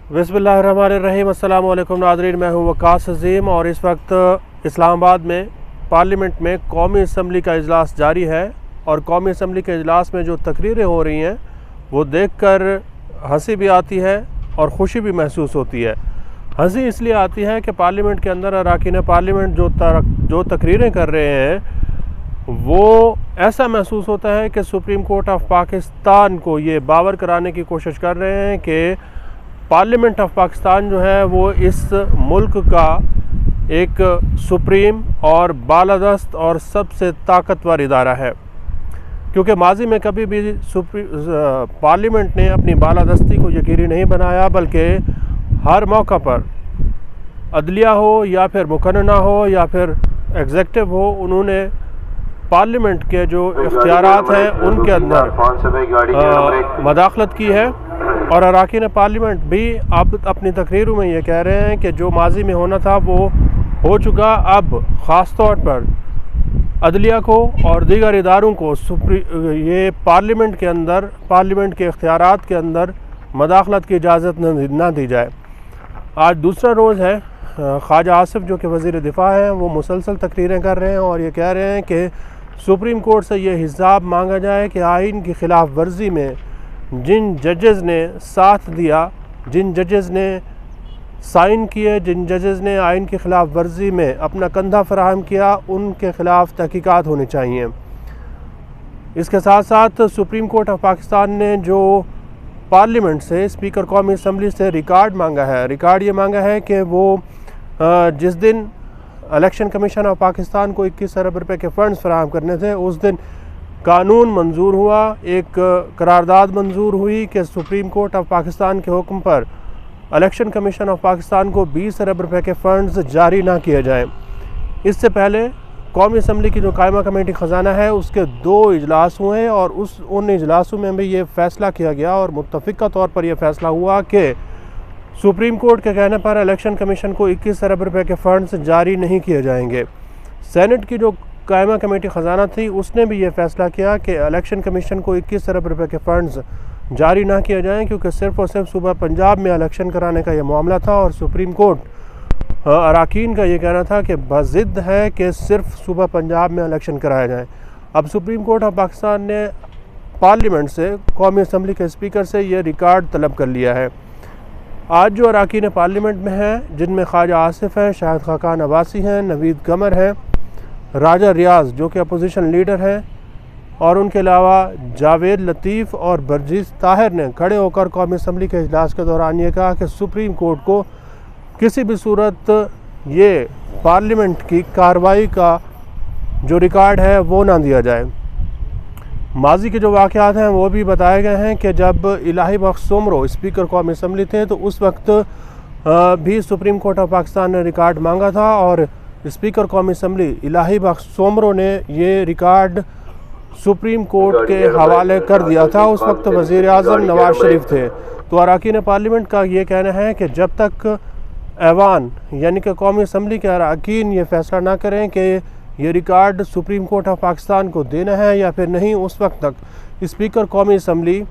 बिस्मिल्लाहिर्रहमानिर्रहीम। अस्सलामु अलैकुम नाज़रीन, मैं हूँ वकास अज़ीम और इस वक्त इस्लामाबाद में पार्लियामेंट में कौमी असम्बली का इजलास जारी है। और कौमी असम्बली के इजलास में जो तकरीरें हो रही हैं वो देखकर हंसी भी आती है और ख़ुशी भी महसूस होती है। हंसी इसलिए आती है कि पार्लियामेंट के अंदर अरकान पार्लियामेंट जो तकरीरें कर रहे हैं वो ऐसा महसूस होता है कि सुप्रीम कोर्ट ऑफ पाकिस्तान को ये बावर कराने की कोशिश कर रहे हैं कि पार्लियामेंट ऑफ पाकिस्तान जो है वो इस मुल्क का एक सुप्रीम और बालादस्त और सबसे ताकतवर इदारा है, क्योंकि माजी में कभी भी पार्लियामेंट ने अपनी बालादस्ती को यकीनी नहीं बनाया, बल्कि हर मौका पर अदलिया हो या फिर मुकन्ना हो या फिर एग्जेक्टिव हो, उन्होंने पार्लियामेंट के जो इख्तियारात हैं उनके अंदर मदाखलत की है। और अरकान पार्लियामेंट भी अब अपनी तकरीरों में ये कह रहे हैं कि जो माजी में होना था वो हो चुका। अब ख़ास तौर पर अदलिया को और दीगर इदारों को ये पार्लियामेंट के अंदर, पार्लियामेंट के इख्तियारात के अंदर मदाखलत की इजाज़त न दी जाए। आज दूसरा रोज़ है। ख्वाजा आसिफ जो कि वज़ीर दिफ़ा हैं वो मुसलसल तकरीरें कर रहे हैं और ये कह रहे हैं कि सुप्रीम कोर्ट से ये हिसाब मांगा जाए कि आइन की ख़िलाफ़ वर्जी में जिन जजेज़ ने साथ दिया, जिन जजेज़ ने साइन किए, जिन जजेज़ ने आइन की ख़िलाफ़ वर्जी में अपना कंधा फराहम किया, उनके ख़िलाफ़ तहकीकात होनी चाहिए। इसके साथ साथ सुप्रीम कोर्ट ऑफ पाकिस्तान ने जो पार्लियामेंट से, स्पीकर कौमी असम्बली से रिकॉर्ड मांगा है, रिकॉर्ड ये मांगा है कि वो जिस दिन इलेक्शन कमीशन ऑफ पाकिस्तान को 21 अरब रुपए के फ़ंड्स फराहम करने थे, उस दिन कानून मंजूर हुआ, एक करारदाद मंजूर हुई कि सुप्रीम कोर्ट ऑफ पाकिस्तान के हुक्म पर इलेक्शन कमीशन ऑफ पाकिस्तान को 20 अरब रुपए के फ़ंड्स जारी ना किए जाएं। इससे पहले कौमी असम्बली की जो कायमा कमेटी ख़जाना है उसके 2 इजलास हुए और उन इजलासों में भी ये फ़ैसला किया गया और मुत्तफ़िक़ा तौर पर यह फ़ैसला हुआ कि सुप्रीम कोर्ट के कहने पर इलेक्शन कमीशन को 21 अरब रुपए के फ़ंड्स जारी नहीं किए जाएंगे। सेनेट की जो कायमा कमेटी ख़जाना थी उसने भी ये फ़ैसला किया कि इलेक्शन कमीशन को 21 अरब रुपए के फ़ंड्स जारी ना किए जाएँ, क्योंकि सिर्फ़ और सिर्फ सूबा पंजाब में इलेक्शन कराने का ये मामला था और सुप्रीम कोर्ट अरकान का ये कहना था कि बज़िद है कि सिर्फ सूबा पंजाब में इलेक्शन कराया जाए। अब सुप्रीम कोर्ट ऑफ पाकिस्तान ने पार्लियामेंट से, कौमी असम्बली के स्पीकर से ये रिकॉर्ड तलब कर लिया है। आज जो अरकान पार्लियामेंट में हैं, जिनमें ख्वाजा आसिफ हैं, शाहिद खाकान अब्बासी हैं, नवीद कमर हैं, राजा रियाज जो कि अपोजिशन लीडर हैं, और उनके अलावा जावेद लतीफ़ और बरजीस ताहिर ने खड़े होकर कौमी असम्बली के इजलास के दौरान ये कहा कि सुप्रीम कोर्ट को किसी भी सूरत ये पार्लियामेंट की कार्रवाई का जो रिकॉर्ड है वो ना दिया जाए। माजी के जो वाक़यात हैं वो भी बताए गए हैं कि जब इलाही बख्श सोमरो स्पीकर कौमी असम्बली थे तो उस वक्त भी सुप्रीम कोर्ट ऑफ पाकिस्तान ने रिकॉर्ड मांगा था और स्पीकर कौमी असम्बली इलाही बख्श सोमरो ने ये रिकॉर्ड सुप्रीम कोर्ट के हवाले कर दिया था। उस वक्त वज़ीर आज़म नवाज शरीफ थे। तो अरकान पार्लियामेंट का ये कहना है कि जब तक ऐवान यानी कि कौमी असम्बली के अरकान ये फ़ैसला ना करें कि ये record supreme court of Pakistan को देना है या फिर नहीं, उस वक्त तक स्पीकर कौमी असम्बली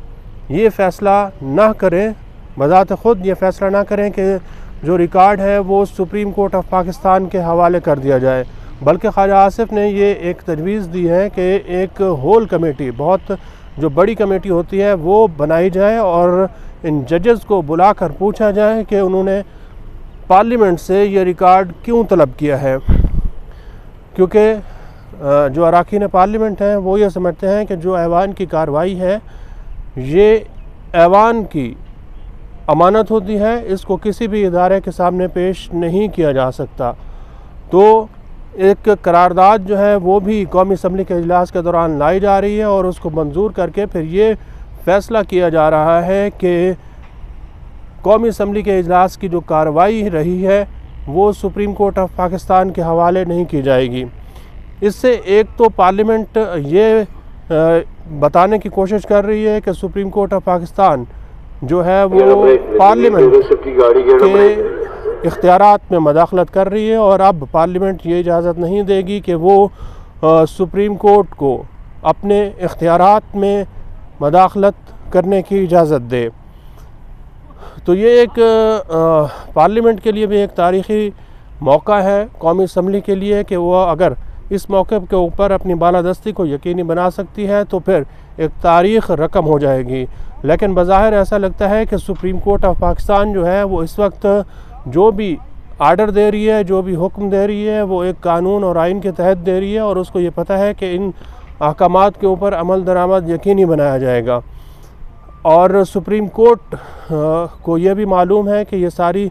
ये फ़ैसला ना करें, बज़ात ख़ुद ये फ़ैसला ना करें कि जो रिकॉर्ड है वो सुप्रीम कोर्ट ऑफ पाकिस्तान के हवाले कर दिया जाए। बल्कि ख्वाजा आसिफ ने ये एक तजवीज़ दी है कि एक होल कमेटी, बहुत जो बड़ी कमेटी होती है वो बनाई जाए और इन जजेस को बुलाकर पूछा जाए कि उन्होंने पार्लियामेंट से ये रिकॉर्ड क्यों तलब किया है, क्योंकि जो अरकान पार्लियामेंट हैं वो ये समझते हैं कि जो ऐवान की कार्रवाई है ये ऐवान की अमानत होती है, इसको किसी भी इदारे के सामने पेश नहीं किया जा सकता। तो एक करारदाद जो है वो भी कौमी असम्बली के इजलास के दौरान लाई जा रही है और उसको मंजूर करके फिर ये फ़ैसला किया जा रहा है कि कौमी असम्बली के इजलास की जो कार्रवाई रही है वो सुप्रीम कोर्ट ऑफ पाकिस्तान के हवाले नहीं की जाएगी। इससे एक तो पार्लियामेंट ये बताने की कोशिश कर रही है कि सुप्रीम कोर्ट ऑफ पाकिस्तान जो है वो पार्लियामेंट के इख्तियारात में मदाखलत कर रही है और अब पार्लियामेंट ये इजाज़त नहीं देगी कि वो सुप्रीम कोर्ट को अपने इख्तियारात में मदाखलत करने की इजाज़त दे। तो ये एक पार्लियामेंट के लिए भी एक तारीख़ी मौका है कौमी असम्बली के लिए कि वो अगर इस मौके के ऊपर अपनी बालादस्ती को यकीनी बना सकती है तो फिर एक तारीख़ रकम हो जाएगी। लेकिन बज़ाहिर ऐसा लगता है कि सुप्रीम कोर्ट ऑफ पाकिस्तान जो है वो इस वक्त जो भी आर्डर दे रही है, जो भी हुक्म दे रही है, वो एक कानून और आइन के तहत दे रही है और उसको ये पता है कि इन अहकामात के ऊपर अमल दरामद यकीनी बनाया जाएगा। और सुप्रीम कोर्ट को ये भी मालूम है कि ये सारी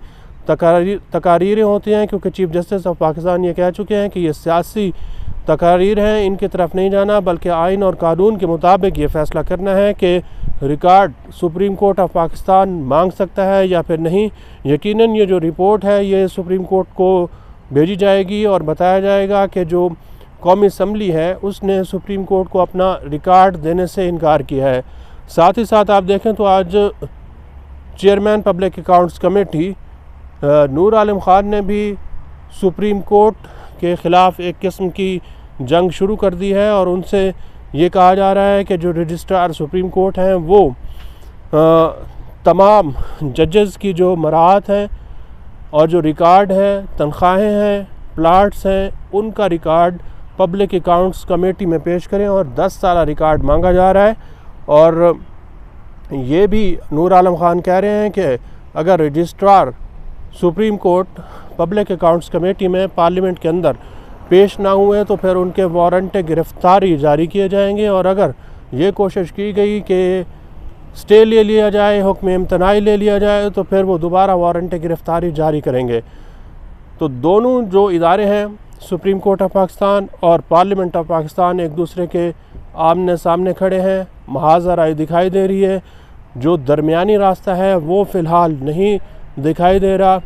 तकारीरें होती हैं, क्योंकि चीफ़ जस्टिस ऑफ पाकिस्तान ये कह चुके हैं कि ये सियासी तकारीर हैं, इनकी तरफ नहीं जाना बल्कि आइन और कानून के मुताबिक ये फ़ैसला करना है कि record supreme court of Pakistan मांग सकता है या फिर नहीं। यकीनन ये जो रिपोर्ट है ये सुप्रीम कोर्ट को भेजी जाएगी और बताया जाएगा कि जो कौमी असम्बली है उसने सुप्रीम कोर्ट को अपना रिकॉर्ड देने से इनकार किया है। साथ ही साथ आप देखें तो आज chairman public accounts committee Noor Alam Khan ने भी सुप्रीम कोर्ट के ख़िलाफ़ एक किस्म की जंग शुरू कर दी है और उनसे ये कहा जा रहा है कि जो रजिस्ट्रार सुप्रीम कोर्ट हैं वो तमाम जजेस की जो मराहत हैं और जो रिकॉर्ड है, तनख्वाहें हैं, प्लाट्स हैं, उनका रिकॉर्ड पब्लिक अकाउंट्स कमेटी में पेश करें और 10 साल रिकॉर्ड मांगा जा रहा है। और ये भी नूर आलम ख़ान कह रहे हैं कि अगर registrar supreme court public accounts committee में पार्लियामेंट के अंदर पेश ना हुए तो फिर उनके वारंट गिरफ़्तारी जारी किए जाएंगे और अगर ये कोशिश की गई कि स्टे ले लिया जाए, हुक्म इम्तनाई ले लिया जाए तो फिर वो दोबारा वारंट गिरफ़्तारी जारी करेंगे। तो दोनों जो इदारे हैं सुप्रीम कोर्ट ऑफ पाकिस्तान और पार्लियामेंट ऑफ पाकिस्तान एक दूसरे के आमने सामने खड़े हैं, महाज़ राय दिखाई दे रही है। जो दरमियानी रास्ता है वो फ़िलहाल नहीं दिखाई दे रहा।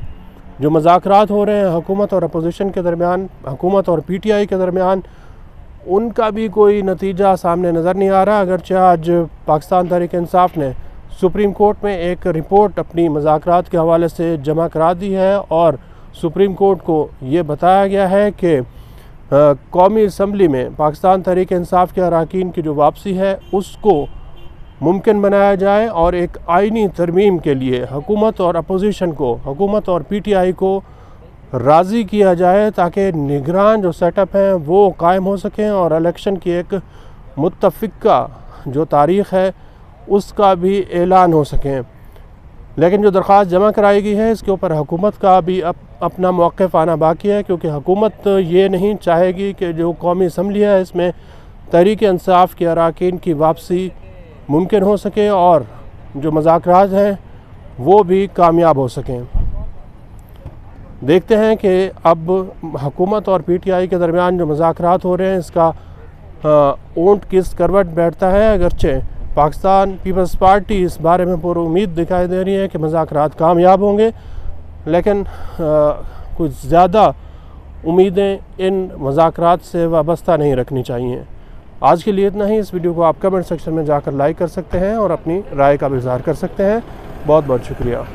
जो मुज़ाकरात हो रहे हैं हुकूमत और अपोजिशन के दरमियान, हुकूमत और पीटीआई के दरमियान, उनका भी कोई नतीजा सामने नज़र नहीं आ रहा। अगरचे आज पाकिस्तान तहरीक इंसाफ ने सुप्रीम कोर्ट में एक रिपोर्ट अपनी मुज़ाकरात के हवाले से जमा करा दी है और सुप्रीम कोर्ट को ये बताया गया है कि कौमी असम्बली में पाकिस्तान तहरीक इंसाफ के अरकान की जो वापसी है उसको मुमकिन बनाया जाए और एक आइनी तरमीम के लिए हुकूमत और अपोजिशन को, हुकूमत और पीटीआई को राज़ी किया जाए ताकि निगरान जो सेटअप हैं वो कायम हो सकें और इलेक्शन की एक मुत्तफ़िका जो तारीख़ है उसका भी ऐलान हो सकें। लेकिन जो दरख्वास्त जमा कराई गई है इसके ऊपर हुकूमत का भी अपना मौक़िफ़ आना बाकी है, क्योंकि हुकूमत ये नहीं चाहेगी कि जो कौमी असम्बली है इसमें तहरीक इंसाफ के अरकान की वापसी मुमकिन हो सके और जो मुज़ाकरात हैं वो भी कामयाब हो सकें। देखते हैं कि अब हुकूमत और पीटीआई के दरमियान जो मुज़ाकरात हो रहे हैं इसका ऊँट किस करवट बैठता है। अगरचे पाकिस्तान पीपल्स पार्टी इस बारे में पूरी उम्मीद दिखाई दे रही है कि मुज़ाकरात कामयाब होंगे, लेकिन कुछ ज़्यादा उम्मीदें इन मुज़ाकरात से वाबस्ता नहीं रखनी चाहिए। आज के लिए इतना ही। इस वीडियो को आप कमेंट सेक्शन में जाकर लाइक कर सकते हैं और अपनी राय का भी इज़हार कर सकते हैं। बहुत बहुत शुक्रिया।